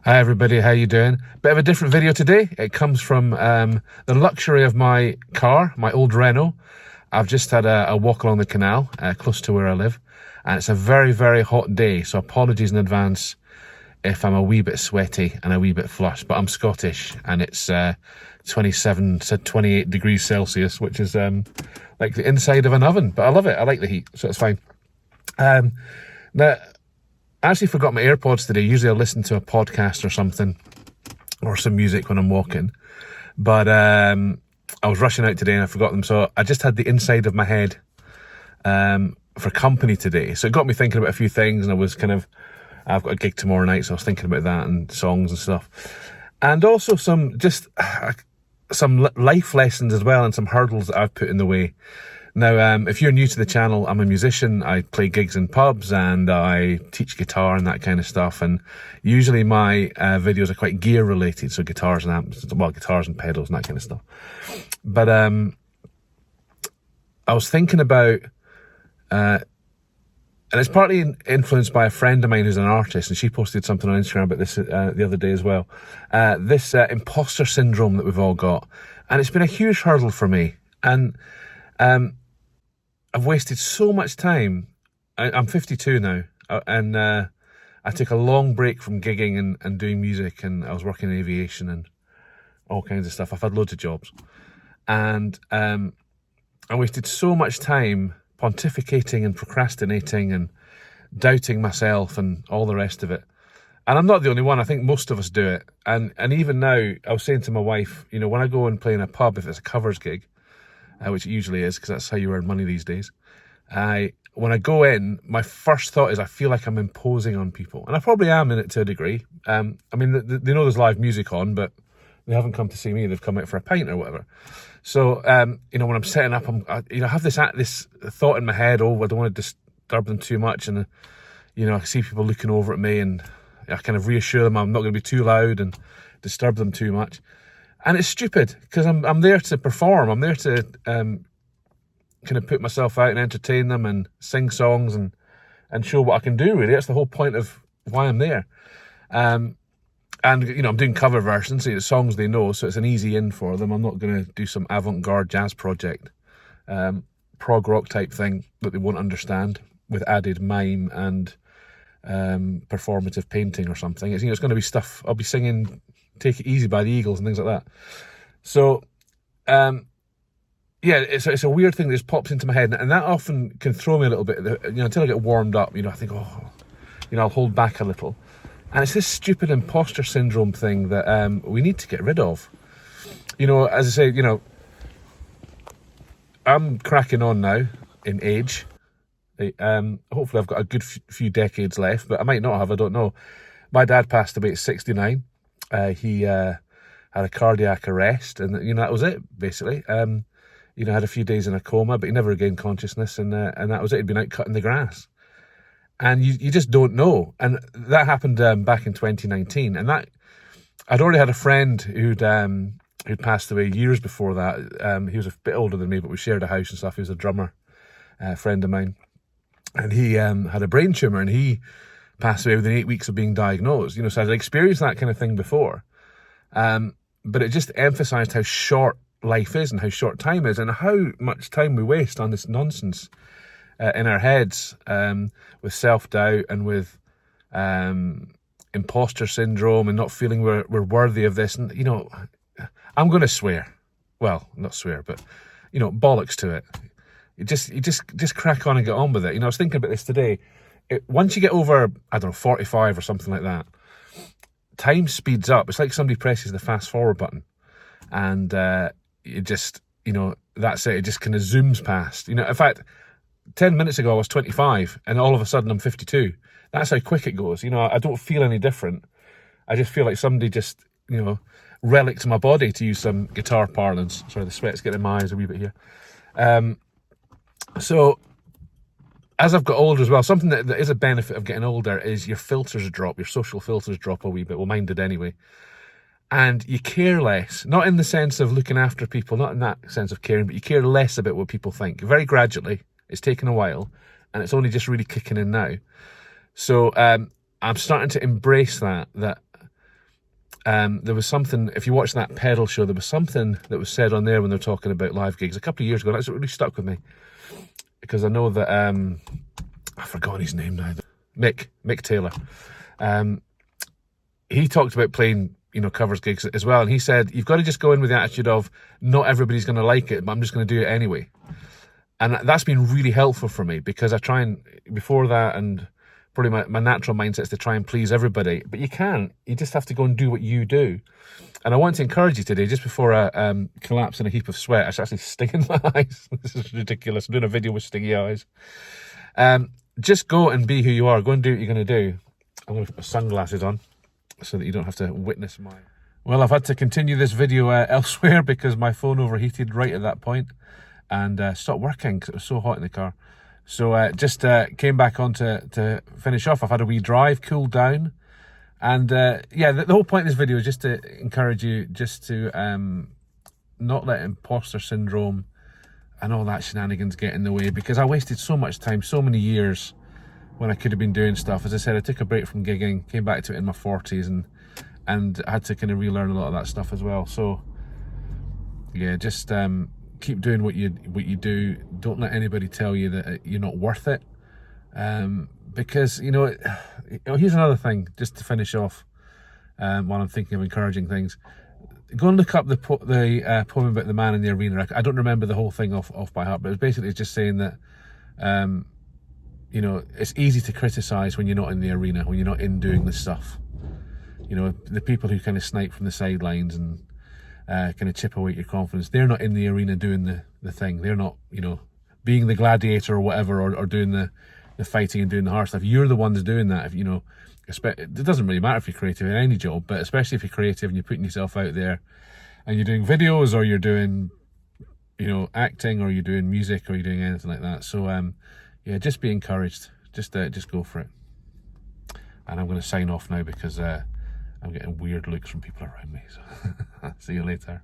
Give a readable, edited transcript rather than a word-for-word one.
Hi everybody, how you doing? Bit of a different video today. It comes from the luxury of my car, my old Renault. I've just had a walk along the canal, close to where I live, and it's a very, very hot day, so apologies in advance if I'm a wee bit sweaty and a wee bit flushed, but I'm Scottish, and it's 27 to 28 degrees Celsius, which is like the inside of an oven, but I love it. I like the heat, so it's fine. Now, I actually forgot my AirPods today. Usually I listen to a podcast or something, or some music when I'm walking. But I was rushing out today and I forgot them. So I just had the inside of my head for company today. So it got me thinking about a few things, and I was I've got a gig tomorrow night, so I was thinking about that and songs and stuff. And also some life lessons as well, and some hurdles that I've put in the way. Now, if you're new to the channel, I'm a musician. I play gigs in pubs and I teach guitar and that kind of stuff. And usually my videos are quite gear related, so guitars and amps, well, guitars and pedals and that kind of stuff. But I was thinking about, and it's partly influenced by a friend of mine who's an artist, and she posted something on Instagram about this the other day as well. This imposter syndrome that we've all got, and it's been a huge hurdle for me. And I've wasted so much time. I'm 52 now, and I took a long break from gigging and doing music, and I was working in aviation and all kinds of stuff. I've had loads of jobs, and I wasted so much time pontificating and procrastinating and doubting myself and all the rest of it. And I'm not the only one. I think most of us do it. And even now, I was saying to my wife, you know, when I go and play in a pub, if it's a covers gig, which it usually is, because that's how you earn money these days. When I go in, my first thought is I feel like I'm imposing on people. And I probably am in it to a degree. I mean, they know there's live music on, but they haven't come to see me. They've come out for a pint or whatever. So, you know, when I'm setting up, I have this thought in my head, I don't want to disturb them too much. And, you know, I see people looking over at me, and I kind of reassure them I'm not going to be too loud and disturb them too much. And it's stupid, because I'm there to perform. I'm there to kind of put myself out and entertain them and sing songs and show what I can do, really. That's the whole point of why I'm there. And, you know, I'm doing cover versions, so it's songs they know, so it's an easy in for them. I'm not going to do some avant-garde jazz project, prog rock type thing that they won't understand with added mime and performative painting or something. It's, you know, it's going to be stuff. I'll be singing Take It Easy by the Eagles and things like that. So, yeah, it's a weird thing that just pops into my head, and that often can throw me a little bit, you know, until I get warmed up. You know, I think, oh, you know, I'll hold back a little. And it's this stupid imposter syndrome thing that we need to get rid of. You know, as I say, you know, I'm cracking on now in age. Hopefully I've got a good few decades left, but I might not have, I don't know. My dad passed away at 69. He had a cardiac arrest, and, you know, that was it, basically. You know, had a few days in a coma, but he never regained consciousness, and that was it. He'd been out cutting the grass. And you just don't know. And that happened back in 2019. And that, I'd already had a friend who'd passed away years before that. He was a bit older than me, but we shared a house and stuff. He was a drummer, friend of mine. And he had a brain tumour, and he passed away within 8 weeks of being diagnosed. You know, so I'd experienced that kind of thing before. But it just emphasised how short life is and how short time is, and how much time we waste on this nonsense in our heads, with self-doubt and with imposter syndrome and not feeling we're worthy of this. And, you know, I'm going to swear. Well, not swear, but, you know, bollocks to it. You just crack on and get on with it. You know, I was thinking about this today. Once you get over, I don't know, 45 or something like that, time speeds up. It's like somebody presses the fast forward button, and you just, you know, that's it. It just kind of zooms past. You know, in fact, 10 minutes ago I was 25, and all of a sudden I'm 52. That's how quick it goes. You know, I don't feel any different. I just feel like somebody just, you know, relicked my body, to use some guitar parlance. Sorry, the sweat's getting in my eyes a wee bit here. So, as I've got older as well, something that is a benefit of getting older is your filters drop, your social filters drop a wee bit. Well, mine did anyway. And you care less, not in the sense of looking after people, not in that sense of caring, but you care less about what people think. Very gradually. It's taken a while, and it's only just really kicking in now. So I'm starting to embrace that there was something, if you watch that pedal show, there was something that was said on there when they were talking about live gigs a couple of years ago, and that's really stuck with me, because I know that, I've forgotten his name now, Mick Taylor. He talked about playing, you know, covers gigs as well, and he said, you've got to just go in with the attitude of, not everybody's going to like it, but I'm just going to do it anyway. And that's been really helpful for me, because I try and, before that, and probably my natural mindset is to try and please everybody, but you can't. You just have to go and do what you do. And I want to encourage you today, just before I collapse in a heap of sweat. It's actually stinging my eyes. This is ridiculous. I'm doing a video with stingy eyes. Just go and be who you are. Go and do what you're going to do. I'm going to put my sunglasses on so that you don't have to witness my... Well, I've had to continue this video elsewhere because my phone overheated right at that point and stopped working because it was so hot in the car. So just came back on to finish off. I've had a wee drive, cooled down. And yeah, the whole point of this video is just to encourage you just to not let imposter syndrome and all that shenanigans get in the way, because I wasted so much time, so many years when I could have been doing stuff. As I said, I took a break from gigging, came back to it in my 40s, and I had to kind of relearn a lot of that stuff as well. So yeah, just keep doing what you do. Don't let anybody tell you that you're not worth it. Because, you know, here's another thing, just to finish off, while I'm thinking of encouraging things. Go and look up the poem about the man in the arena. I don't remember the whole thing off by heart, but it's basically just saying that, you know, it's easy to criticise when you're not in the arena, when you're not in doing the stuff. You know, the people who kind of snipe from the sidelines and kind of chip away at your confidence, they're not in the arena doing the thing. They're not, you know, being the gladiator or whatever, or doing the fighting and doing the hard stuff. You're the ones doing that. If you know, it doesn't really matter if you're creative in any job, but especially if you're creative and you're putting yourself out there and you're doing videos, or you're doing, you know, acting, or you're doing music, or you're doing anything like that. So yeah, just be encouraged. Just go for it. And I'm going to sign off now because I'm getting weird looks from people around me. So see you later.